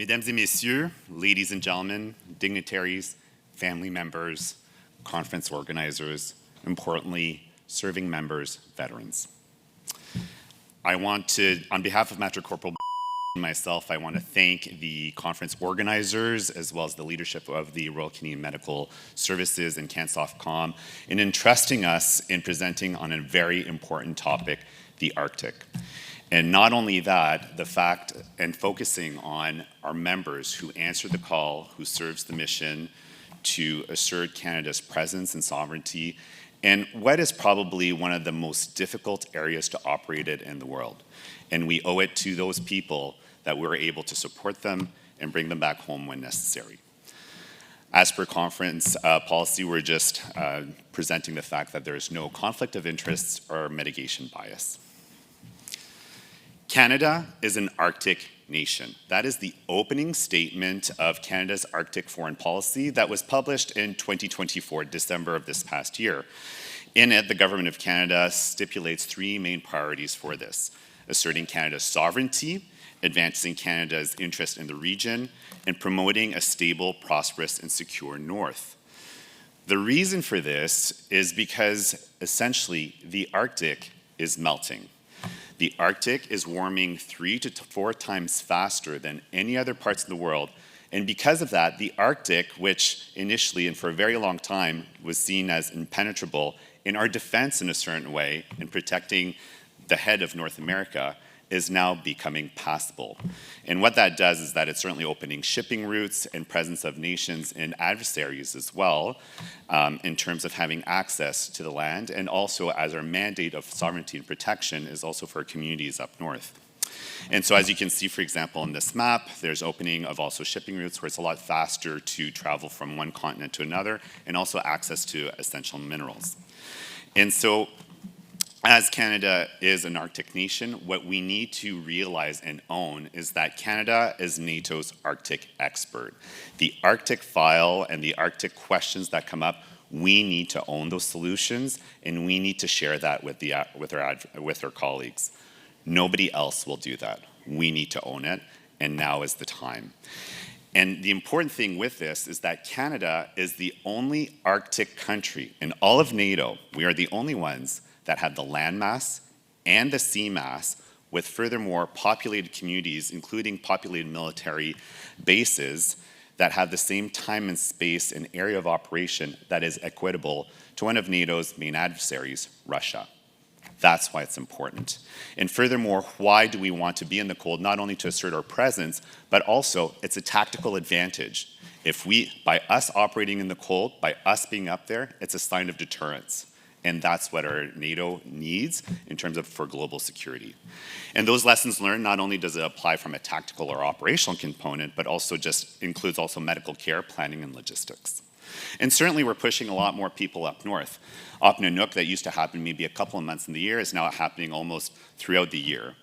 Mesdames et messieurs, ladies and gentlemen, dignitaries, family members, conference organizers, importantly, serving members, veterans. I want to, on behalf of Master Corporal and myself, I want to thank the conference organizers as well as the leadership of the Royal Canadian Medical Services and CanSoftCom in entrusting us in presenting on a very important topic, the Arctic. And not only that, the fact and focusing on our members who answer the call, who serves the mission to assert Canada's presence and sovereignty in what is probably one of the most difficult areas to operate in the world. And we owe it to those people that we're able to support them and bring them back home when necessary. As per conference policy, we're just presenting the fact that there is no conflict of interest or mitigation bias. Canada is an Arctic nation. That is the opening statement of Canada's Arctic foreign policy that was published in 2024, December of this past year. In it, the Government of Canada stipulates three main priorities for this: asserting Canada's sovereignty, advancing Canada's interest in the region, and promoting a stable, prosperous, and secure North. The reason for this is because, essentially, the Arctic is melting. The Arctic is warming 3 to 4 times faster than any other parts of the world. And because of that, the Arctic, which initially and for a very long time was seen as impenetrable in our defense in a certain way in protecting the head of North America, is now becoming passable. And what that does is that it's certainly opening shipping routes and presence of nations and adversaries as well, in terms of having access to the land, and also as our mandate of sovereignty and protection is also for communities up north. And so as you can see, for example, in this map, there's opening of also shipping routes where it's a lot faster to travel from one continent to another, and also access to essential minerals. And so, as Canada is an Arctic nation, what we need to realize and own is that Canada is NATO's Arctic expert. The Arctic file and the Arctic questions that come up, we need to own those solutions, and we need to share that with our colleagues. Nobody else will do that. We need to own it, and now is the time. And the important thing with this is that Canada is the only Arctic country in all of NATO. We are the only ones that have the land mass and the sea mass, with furthermore populated communities, including populated military bases, that have the same time and space and area of operation that is equitable to one of NATO's main adversaries, Russia. That's why it's important. And furthermore, why do we want to be in the cold? Not only to assert our presence, but also it's a tactical advantage. By us operating in the cold, by us being up there, it's a sign of deterrence. And that's what our NATO needs in terms of for global security. And those lessons learned, not only does it apply from a tactical or operational component, but also just includes also medical care, planning, and logistics. And certainly we're pushing a lot more people up north. Up Nanook, that used to happen maybe a couple of months in the year, is now happening almost throughout the year.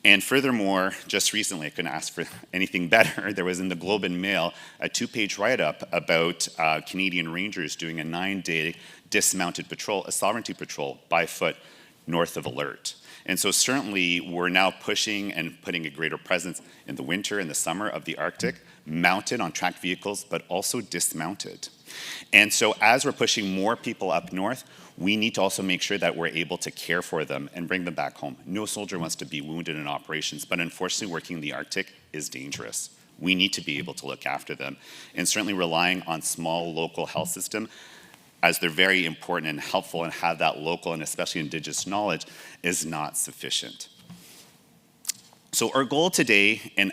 And furthermore, just recently, I couldn't ask for anything better, there was in the Globe and Mail a 2-page write-up about Canadian Rangers doing a 9-day dismounted patrol, a sovereignty patrol by foot north of Alert. And so certainly we're now pushing and putting a greater presence in the winter and the summer of the Arctic, mounted on tracked vehicles, but also dismounted. And so as we're pushing more people up north, we need to also make sure that we're able to care for them and bring them back home. No soldier wants to be wounded in operations, but unfortunately working in the Arctic is dangerous. We need to be able to look after them. And certainly relying on small local health system, as they're very important and helpful and have that local and especially Indigenous knowledge, is not sufficient. So our goal today, and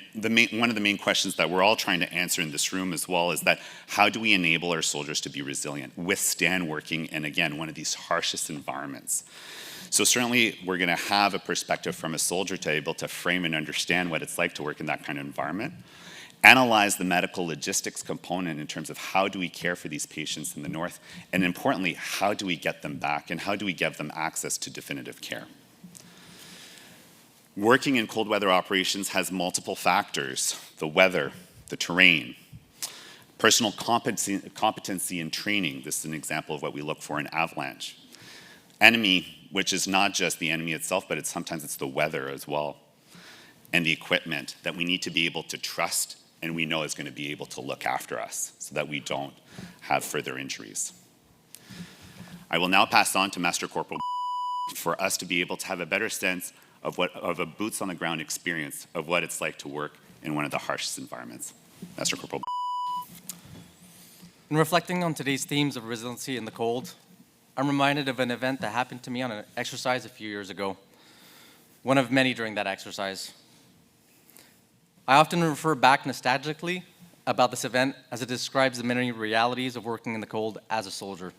one of the main questions that we're all trying to answer in this room as well, is that how do we enable our soldiers to be resilient, withstand working in, again, one of these harshest environments? So certainly we're going to have a perspective from a soldier to be able to frame and understand what it's like to work in that kind of environment, analyze the medical logistics component in terms of how do we care for these patients in the north, and importantly, how do we get them back and how do we give them access to definitive care? Working in cold weather operations has multiple factors: the weather, the terrain, personal competency and training. This is an example of what we look for in avalanche. Enemy, which is not just the enemy itself, but sometimes it's the weather as well. And the equipment that we need to be able to trust and we know is going to be able to look after us so that we don't have further injuries. I will now pass on to Master Corporal for us to be able to have a better sense of a boots on the ground experience of what it's like to work in one of the harshest environments. Master Corporal. In reflecting on today's themes of resiliency in the cold, I'm reminded of an event that happened to me on an exercise a few years ago, one of many during that exercise. I often refer back nostalgically about this event as it describes the many realities of working in the cold as a soldier.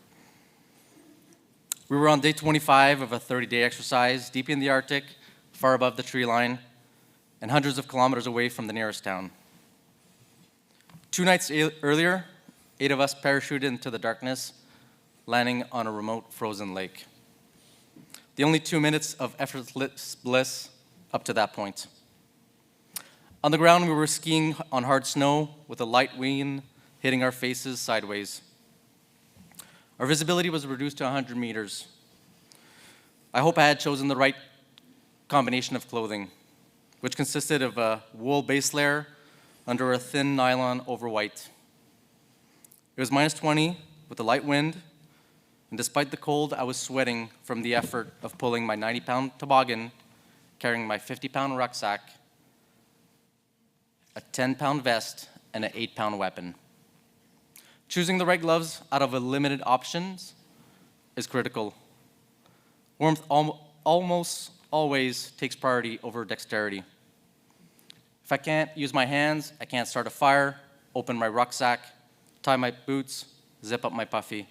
We were on day 25 of a 30-day exercise, deep in the Arctic, far above the tree line, and hundreds of kilometers away from the nearest town. 2 nights earlier, 8 of us parachuted into the darkness, landing on a remote frozen lake. The only 2 minutes of effortless bliss up to that point. On the ground, we were skiing on hard snow with a light wind hitting our faces sideways. Our visibility was reduced to 100 meters. I hope I had chosen the right combination of clothing, which consisted of a wool base layer under a thin nylon over white. It was minus 20 with a light wind, and despite the cold, I was sweating from the effort of pulling my 90-pound toboggan, carrying my 50-pound rucksack, a 10-pound vest, and an 8-pound weapon. Choosing the right gloves out of a limited options is critical. Warmth almost always takes priority over dexterity. If I can't use my hands, I can't start a fire, open my rucksack, tie my boots, zip up my puffy.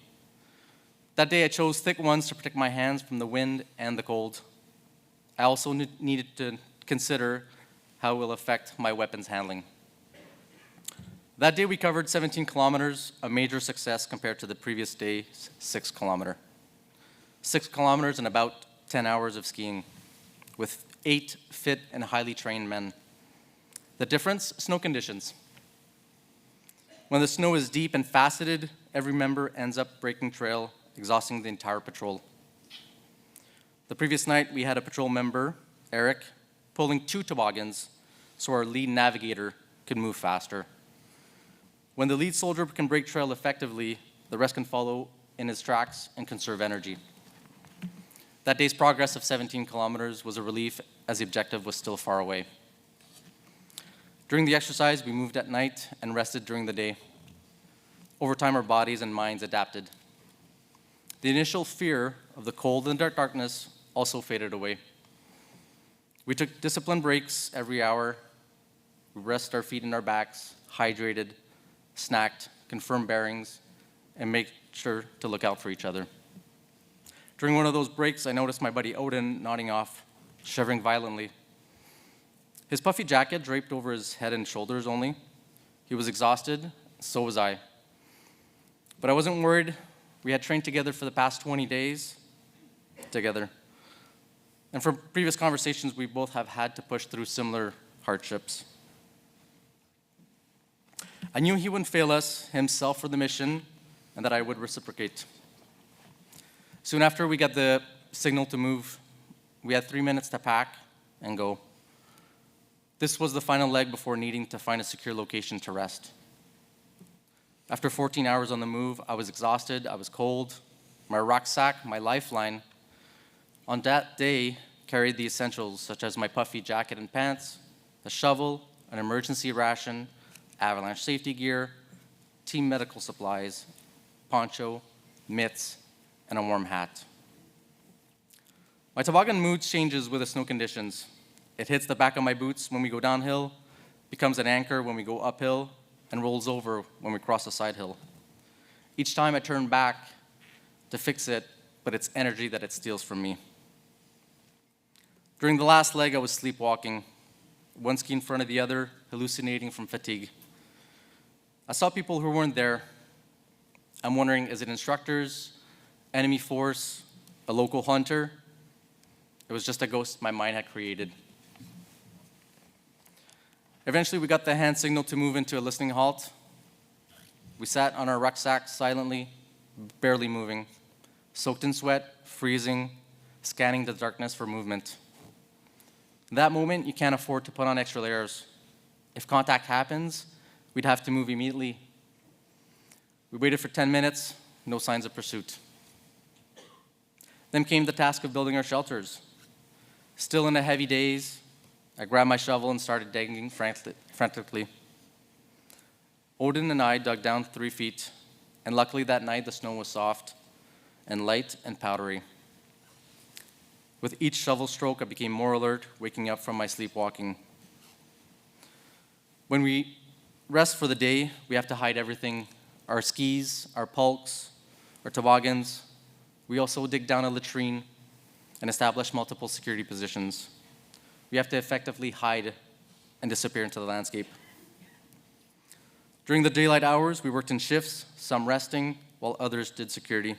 That day I chose thick ones to protect my hands from the wind and the cold. I also needed to consider how it will affect my weapons handling. That day we covered 17 kilometers, a major success compared to the previous day's 6 kilometer. 6 kilometers and about 10 hours of skiing with 8 fit and highly trained men. The difference, snow conditions. When the snow is deep and faceted, every member ends up breaking trail, exhausting the entire patrol. The previous night, we had a patrol member, Eric, pulling 2 toboggans so our lead navigator could move faster. When the lead soldier can break trail effectively, the rest can follow in his tracks and conserve energy. That day's progress of 17 kilometers was a relief as the objective was still far away. During the exercise, we moved at night and rested during the day. Over time, our bodies and minds adapted. The initial fear of the cold and darkness also faded away. We took disciplined breaks every hour. We rested our feet in our backs, hydrated, snacked, confirmed bearings, and made sure to look out for each other. During one of those breaks, I noticed my buddy Odin nodding off, shivering violently. His puffy jacket draped over his head and shoulders only. He was exhausted, so was I. But I wasn't worried. We had trained together for the past 20 days together. And from previous conversations, we both have had to push through similar hardships. I knew he wouldn't fail us, himself for the mission, and that I would reciprocate. Soon after we got the signal to move, we had 3 minutes to pack and go. This was the final leg before needing to find a secure location to rest. After 14 hours on the move, I was exhausted, I was cold. My rucksack, my lifeline, on that day carried the essentials such as my puffy jacket and pants, a shovel, an emergency ration, avalanche safety gear, team medical supplies, poncho, mitts, and a warm hat. My toboggan mood changes with the snow conditions. It hits the back of my boots when we go downhill, becomes an anchor when we go uphill, and rolls over when we cross a side hill. Each time I turn back to fix it, but it's energy that it steals from me. During the last leg, I was sleepwalking, one ski in front of the other, hallucinating from fatigue. I saw people who weren't there. I'm wondering, is it instructors, enemy force, a local hunter? It was just a ghost my mind had created. Eventually, we got the hand signal to move into a listening halt. We sat on our rucksacks silently, barely moving, soaked in sweat, freezing, scanning the darkness for movement. In that moment, you can't afford to put on extra layers. If contact happens, we'd have to move immediately. We waited for 10 minutes, no signs of pursuit. Then came the task of building our shelters. Still in the heavy days, I grabbed my shovel and started digging frantically. Odin and I dug down 3 feet, and luckily that night the snow was soft and light and powdery. With each shovel stroke, I became more alert, waking up from my sleepwalking. When we rest for the day, we have to hide everything: our skis, our pulks, our toboggans. We also dig down a latrine and establish multiple security positions. We have to effectively hide and disappear into the landscape. During the daylight hours, we worked in shifts, some resting, while others did security.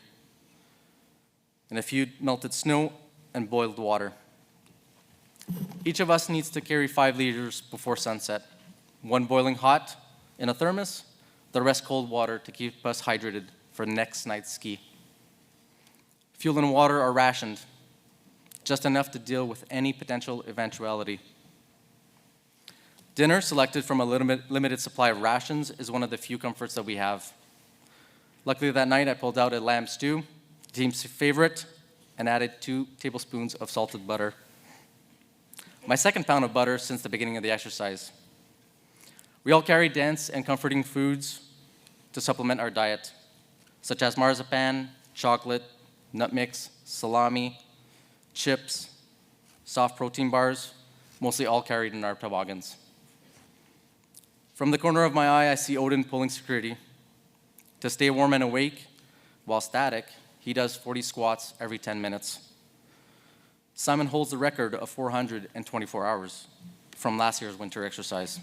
And a few melted snow and boiled water. Each of us needs to carry 5 liters before sunset, 1 boiling hot in a thermos, the rest cold water to keep us hydrated for next night's ski. Fuel and water are rationed, just enough to deal with any potential eventuality. Dinner, selected from a limited supply of rations, is one of the few comforts that we have. Luckily that night I pulled out a lamb stew, the team's favorite, and added 2 tablespoons of salted butter. My second pound of butter since the beginning of the exercise. We all carry dense and comforting foods to supplement our diet, such as marzipan, chocolate, nut mix, salami, chips, soft protein bars, mostly all carried in our toboggans. From the corner of my eye, I see Odin pulling security. To stay warm and awake while static, he does 40 squats every 10 minutes. Simon holds the record of 424 hours from last year's winter exercise.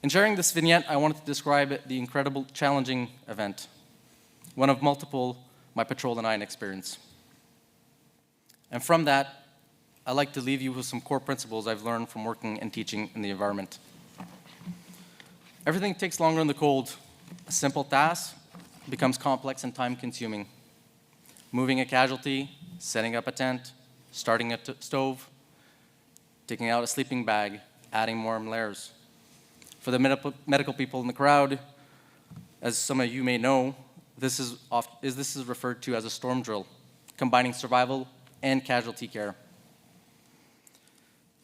In sharing this vignette, I wanted to describe the incredible, challenging event, one of multiple my patrol and I experienced. And from that, I'd like to leave you with some core principles I've learned from working and teaching in the environment. Everything takes longer in the cold. A simple task becomes complex and time-consuming. Moving a casualty, setting up a tent, starting a stove, taking out a sleeping bag, adding warm layers. For the medical people in the crowd, as some of you may know, this is referred to as a storm drill, combining survival and casualty care.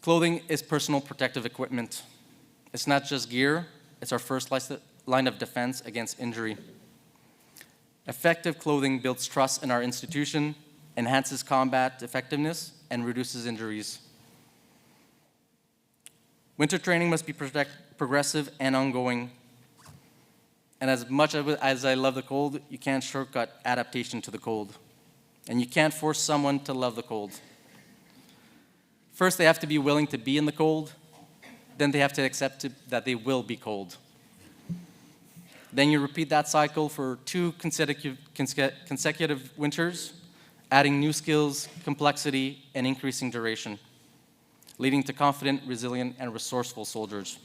Clothing is personal protective equipment. It's not just gear, it's our first line of defense against injury. Effective clothing builds trust in our institution, enhances combat effectiveness, and reduces injuries. Winter training must be progressive and ongoing. And as much as I love the cold, you can't shortcut adaptation to the cold. And you can't force someone to love the cold. First, they have to be willing to be in the cold. Then they have to accept that they will be cold. Then you repeat that cycle for 2 consecutive winters, adding new skills, complexity, and increasing duration, leading to confident, resilient, and resourceful soldiers.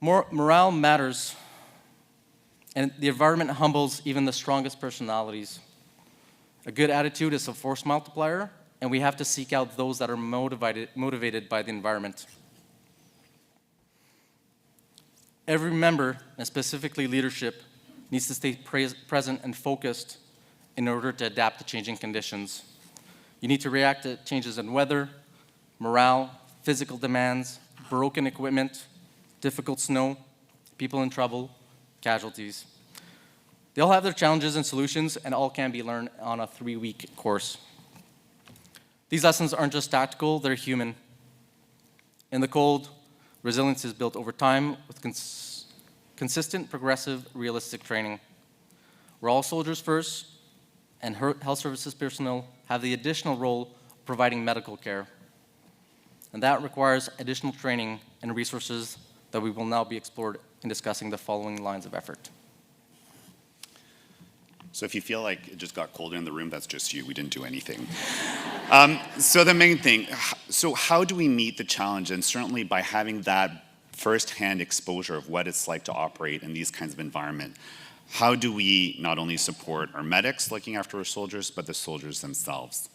Morale matters, and the environment humbles even the strongest personalities. A good attitude is a force multiplier, and we have to seek out those that are motivated by the environment. Every member, and specifically leadership, needs to stay present and focused in order to adapt to changing conditions. You need to react to changes in weather, morale, physical demands, broken equipment, difficult snow, people in trouble, casualties. They all have their challenges and solutions, and all can be learned on a 3-week course. These lessons aren't just tactical, they're human. In the cold, resilience is built over time with consistent, progressive, realistic training. We're all soldiers first, and health services personnel have the additional role of providing medical care. And that requires additional training and resources that we will now be explored in discussing the following lines of effort. So if you feel like it just got colder in the room, that's just you. We didn't do anything. So the main thing, so how do we meet the challenge? And certainly by having that firsthand exposure of what it's like to operate in these kinds of environment, how do we not only support our medics looking after our soldiers, but the soldiers themselves?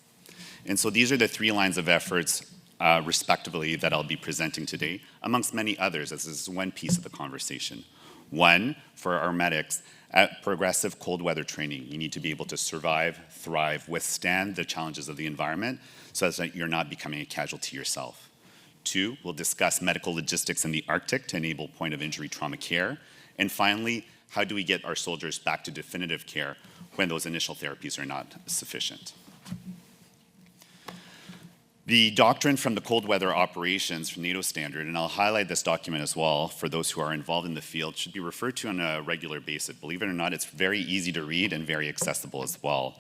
And so these are the 3 lines of efforts respectively, that I'll be presenting today, amongst many others, as this is one piece of the conversation. One, for our medics, at progressive cold weather training, you need to be able to survive, thrive, withstand the challenges of the environment so that you're not becoming a casualty yourself. Two, we'll discuss medical logistics in the Arctic to enable point of injury trauma care. And finally, how do we get our soldiers back to definitive care when those initial therapies are not sufficient? The doctrine from the cold weather operations from NATO standard, and I'll highlight this document as well for those who are involved in the field, should be referred to on a regular basis. Believe it or not, it's very easy to read and very accessible as well.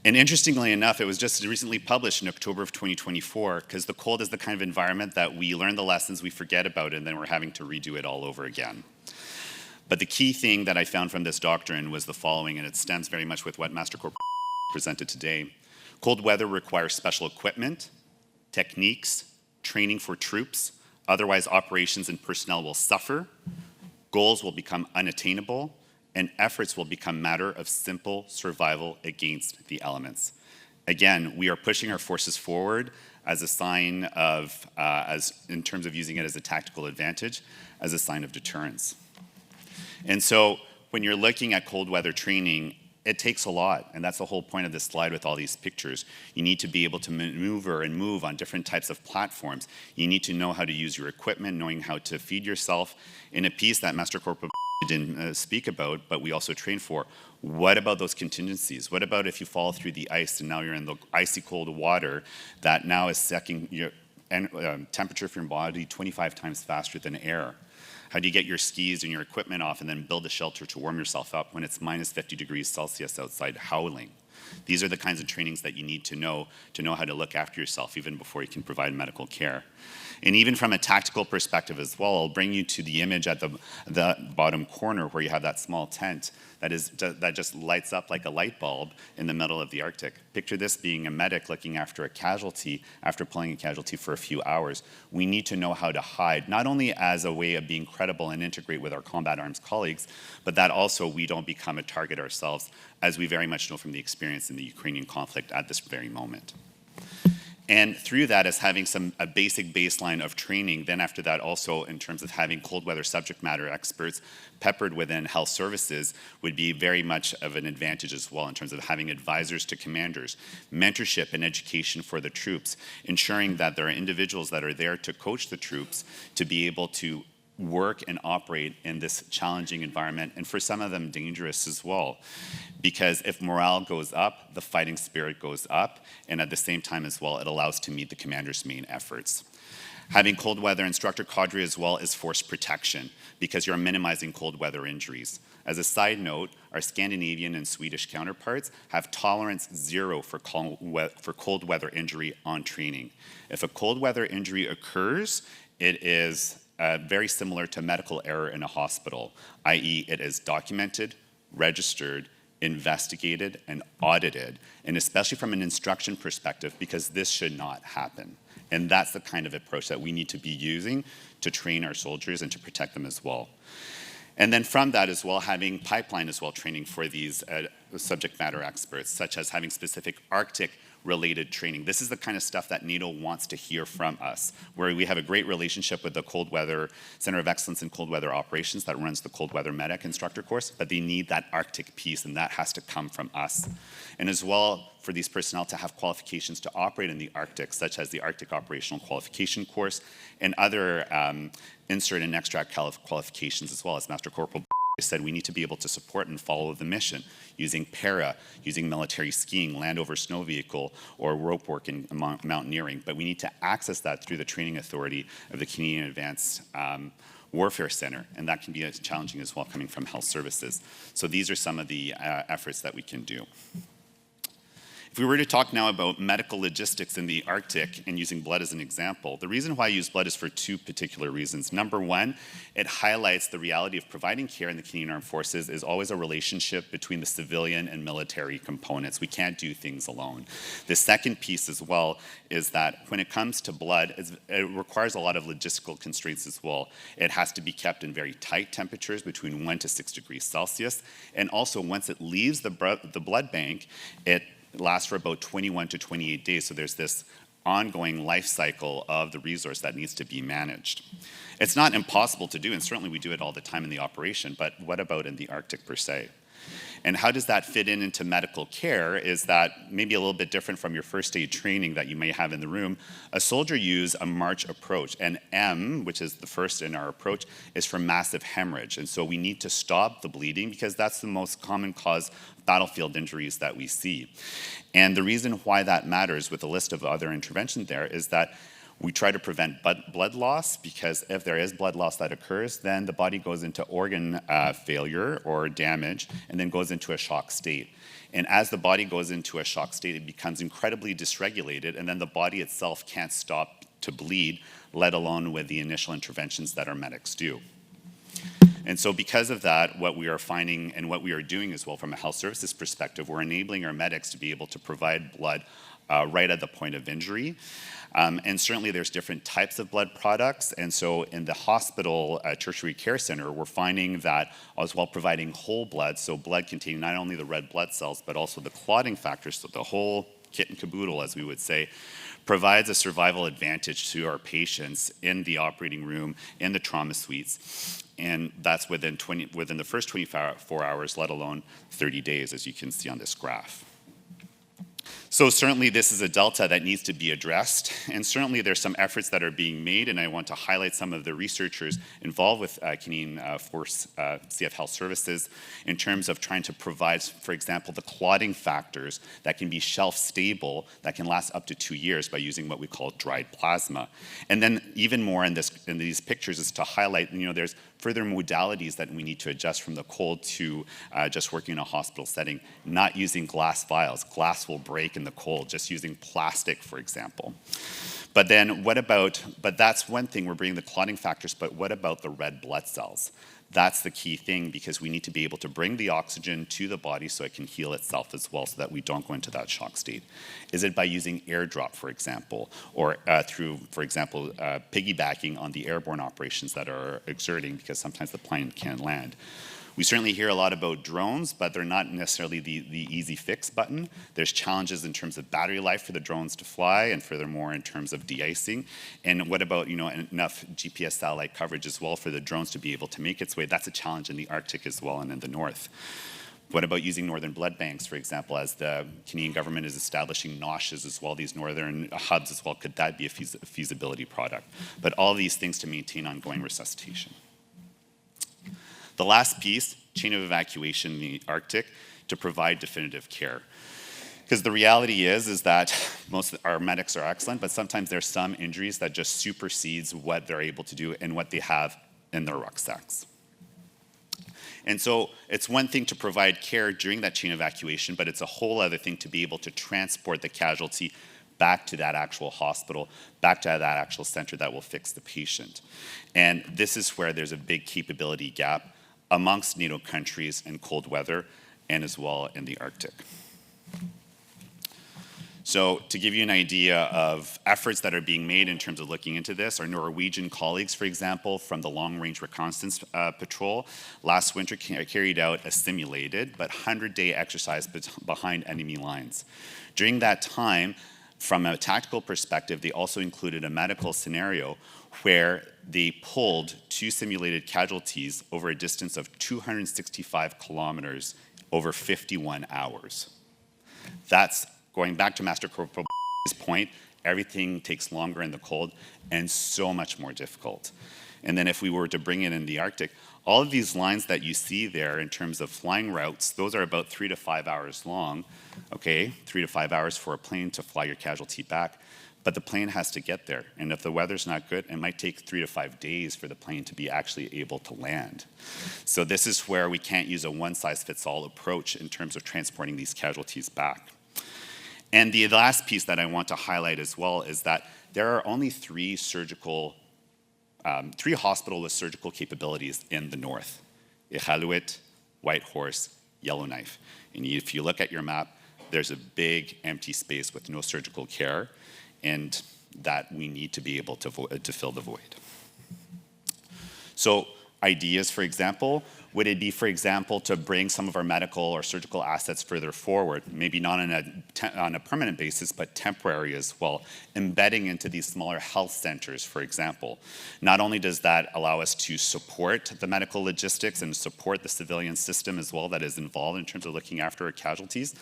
And interestingly enough, it was just recently published in October of 2024, because the cold is the kind of environment that we learn the lessons, we forget about it, and then we're having to redo it all over again. But the key thing that I found from this doctrine was the following, and it stems very much with what Master Corporal presented today. Cold weather requires special equipment, techniques, training for troops, otherwise operations and personnel will suffer, goals will become unattainable, and efforts will become matter of simple survival against the elements. Again, we are pushing our forces forward as a sign of, in terms of using it as a tactical advantage, as a sign of deterrence. And so when you're looking at cold weather training, it takes a lot, and that's the whole point of this slide with all these pictures. You need to be able to maneuver and move on different types of platforms. You need to know how to use your equipment, knowing how to feed yourself. In a piece that Master Corporal didn't speak about, but we also train for, what about those contingencies? What about if you fall through the ice and now you're in the icy cold water that now is sucking your temperature from your body 25 times faster than air? How do you get your skis and your equipment off and then build a shelter to warm yourself up when it's minus 50 degrees Celsius outside howling? These are the kinds of trainings that you need to know how to look after yourself even before you can provide medical care. And even from a tactical perspective as well, I'll bring you to the image at the bottom corner where you have that small tent that just lights up like a light bulb in the middle of the Arctic. Picture this being a medic looking after a casualty after pulling a casualty for a few hours. We need to know how to hide, not only as a way of being credible and integrate with our combat arms colleagues, but that also we don't become a target ourselves, as we very much know from the experience in the Ukrainian conflict at this very moment. And through that, as having a basic baseline of training, then after that also in terms of having cold weather subject matter experts peppered within health services would be very much of an advantage as well in terms of having advisors to commanders, mentorship and education for the troops, ensuring that there are individuals that are there to coach the troops to be able to work and operate in this challenging environment, and for some of them dangerous as well. Because if morale goes up, the fighting spirit goes up, and at the same time as well, it allows to meet the commander's main efforts. Having cold weather instructor cadre as well is force protection, because you're minimizing cold weather injuries. As a side note, our Scandinavian and Swedish counterparts have tolerance 0 for cold weather injury on training. If a cold weather injury occurs, it is very similar to medical error in a hospital, i.e. it is documented, registered, investigated, and audited, and especially from an instruction perspective, because this should not happen. And that's the kind of approach that we need to be using to train our soldiers and to protect them as well. And then from that as well, having pipeline as well training for these subject matter experts, such as having specific Arctic related training. This is the kind of stuff that NATO wants to hear from us, where we have a great relationship with the Cold Weather Center of Excellence in Cold Weather Operations that runs the Cold Weather Medic instructor course, but they need that Arctic piece, and that has to come from us. And as well, for these personnel to have qualifications to operate in the Arctic, such as the Arctic Operational Qualification Course and other insert and extract qualifications as well. As Master Corporal said, we need to be able to support and follow the mission using para, using military skiing, land over snow vehicle, or rope work in mountaineering. But we need to access that through the training authority of the Canadian Advanced Warfare Center, and that can be challenging as well coming from health services. So these are some of the efforts that we can do. If we were to talk now about medical logistics in the Arctic and using blood as an example, the reason why I use blood is for two particular reasons. Number one, it highlights the reality of providing care in the Canadian Armed Forces is always a relationship between the civilian and military components. We can't do things alone. The second piece as well is that when it comes to blood, it requires a lot of logistical constraints as well. It has to be kept in very tight temperatures between 1 to 6 degrees Celsius. And also once it leaves the blood bank, it lasts for about 21 to 28 days. So there's this ongoing life cycle of the resource that needs to be managed. It's not impossible to do, and certainly we do it all the time in the operation, but what about in the Arctic per se? And how does that fit in into medical care is that maybe a little bit different from your first aid training that you may have in the room. A soldier uses a march approach, and M, which is the first in our approach, is for massive hemorrhage. And so we need to stop the bleeding because that's the most common cause of battlefield injuries that we see. And the reason why that matters with a list of other interventions there is that we try to prevent blood loss because if there is blood loss that occurs, then the body goes into organ failure or damage and then goes into a shock state. And as the body goes into a shock state, it becomes incredibly dysregulated, and then the body itself can't stop to bleed, let alone with the initial interventions that our medics do. And so because of that, what we are finding and what we are doing as well from a health services perspective, we're enabling our medics to be able to provide blood right at the point of injury. And certainly there's different types of blood products. And so in the hospital tertiary care center, we're finding that as well providing whole blood, so blood containing not only the red blood cells, but also the clotting factors, so the whole kit and caboodle, as we would say, provides a survival advantage to our patients in the operating room, in the trauma suites. And that's within the first 24 hours, let alone 30 days, as you can see on this graph. So certainly this is a delta that needs to be addressed, and certainly there's some efforts that are being made, and I want to highlight some of the researchers involved with Canadian Force CF Health Services in terms of trying to provide, for example, the clotting factors that can be shelf stable, that can last up to 2 years by using what we call dried plasma. And then even more in these pictures is to highlight, there's further modalities that we need to adjust from the cold to just working in a hospital setting, not using glass vials. Glass will break in the cold, just using plastic, for example. But then but that's one thing, we're bringing the clotting factors, but what about the red blood cells? That's the key thing because we need to be able to bring the oxygen to the body so it can heal itself as well so that we don't go into that shock state. Is it by using airdrop, for example, or through, for example, piggybacking on the airborne operations that are exerting because sometimes the plane can't land? We certainly hear a lot about drones, but they're not necessarily the easy fix button. There's challenges in terms of battery life for the drones to fly, and furthermore in terms of de-icing. And what about enough GPS satellite coverage as well for the drones to be able to make its way? That's a challenge in the Arctic as well and in the north. What about using northern blood banks, for example, as the Canadian government is establishing NOSHs as well, these northern hubs as well? Could that be a feasibility product? But all these things to maintain ongoing resuscitation. The last piece, chain of evacuation in the Arctic to provide definitive care. Because the reality is that most of our medics are excellent, but sometimes there's some injuries that just supersedes what they're able to do and what they have in their rucksacks. And so it's one thing to provide care during that chain evacuation, but it's a whole other thing to be able to transport the casualty back to that actual hospital, back to that actual center that will fix the patient. And this is where there's a big capability gap amongst NATO countries in cold weather and as well in the Arctic. So to give you an idea of efforts that are being made in terms of looking into this, our Norwegian colleagues, for example, from the Long Range Reconnaissance Patrol, last winter carried out a simulated but 100-day exercise behind enemy lines. During that time, from a tactical perspective, they also included a medical scenario where they pulled 2 simulated casualties over a distance of 265 kilometers over 51 hours. That's going back to Master Corporal's point, everything takes longer in the cold and so much more difficult. And then if we were to bring it in the Arctic, all of these lines that you see there in terms of flying routes, those are about 3 to 5 hours long, okay? 3 to 5 hours for a plane to fly your casualty back. But the plane has to get there. And if the weather's not good, it might take 3 to 5 days for the plane to be actually able to land. So this is where we can't use a one-size-fits-all approach in terms of transporting these casualties back. And the last piece that I want to highlight as well is that there are only 3 hospitals with surgical capabilities in the north: Iqaluit, Whitehorse, Yellowknife. And if you look at your map, there's a big empty space with no surgical care, and that we need to be able to fill the void. So ideas, for example, Would it be, for example, to bring some of our medical or surgical assets further forward, maybe not on a permanent basis, but temporary as well, embedding into these smaller health centers, for example? Not only does that allow us to support the medical logistics and support the civilian system as well that is involved in terms of looking after our casualties,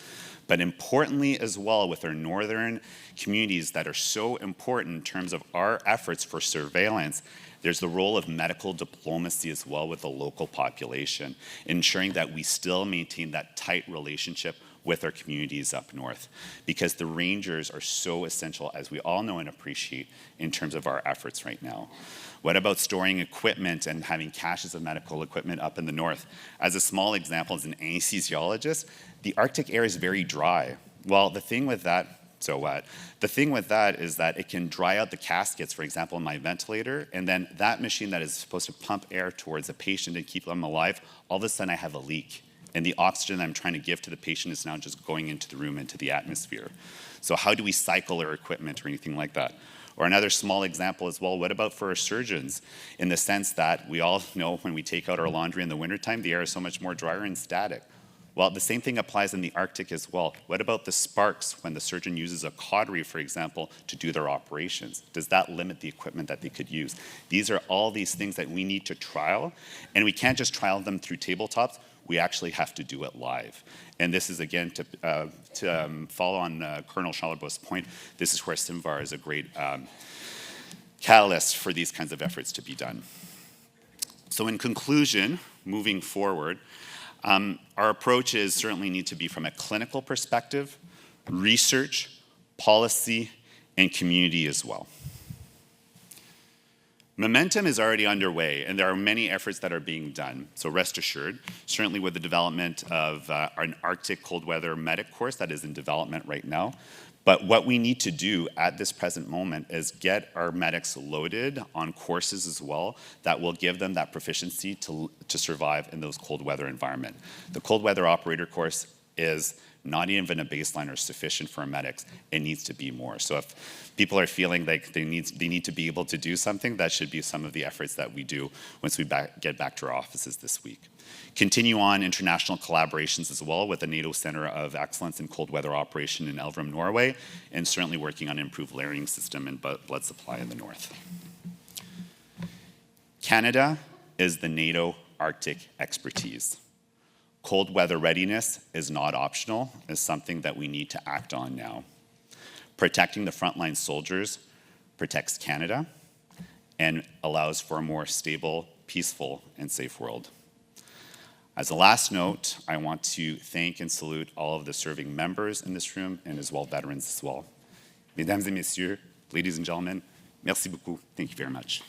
but importantly as well with our northern communities that are so important in terms of our efforts for surveillance, there's the role of medical diplomacy as well with the local population, ensuring that we still maintain that tight relationship with our communities up north, because the rangers are so essential, as we all know and appreciate, in terms of our efforts right now. What about storing equipment and having caches of medical equipment up in the north? As a small example, as an anesthesiologist, the Arctic air is very dry. Well, the thing with that, so what? The thing with that is that it can dry out the caskets, for example, in my ventilator, and then that machine that is supposed to pump air towards a patient and keep them alive, all of a sudden I have a leak. And the oxygen I'm trying to give to the patient is now just going into the room, into the atmosphere. So how do we cycle our equipment or anything like that? Or another small example as well, what about for our surgeons? In the sense that we all know when we take out our laundry in the wintertime, the air is so much more drier and static. Well, the same thing applies in the Arctic as well. What about the sparks when the surgeon uses a cautery, for example, to do their operations? Does that limit the equipment that they could use? These are all these things that we need to trial, and we can't just trial them through tabletops. We actually have to do it live. And this is, again, to follow on Colonel Charlebois's point, this is where CIMVHR is a great catalyst for these kinds of efforts to be done. So in conclusion, moving forward, our approaches certainly need to be from a clinical perspective, research, policy, and community as well. Momentum is already underway, and there are many efforts that are being done. So rest assured, certainly with the development of an Arctic cold weather medic course that is in development right now. But what we need to do at this present moment is get our medics loaded on courses as well that will give them that proficiency to survive in those cold weather environment. The cold weather operator course is not even a baseline or sufficient for our medics. It needs to be more. So if people are feeling like they need to be able to do something, that should be some of the efforts that we do once we get back to our offices this week. Continue on international collaborations as well with the NATO Center of Excellence in Cold Weather Operation in Elverum, Norway, and certainly working on improved layering system and blood supply in the north. Canada is the NATO Arctic expertise. Cold weather readiness is not optional, it's something that we need to act on now. Protecting the frontline soldiers protects Canada and allows for a more stable, peaceful, and safe world. As a last note, I want to thank and salute all of the serving members in this room and as well veterans as well. Mesdames et messieurs, ladies and gentlemen, merci beaucoup. Thank you very much.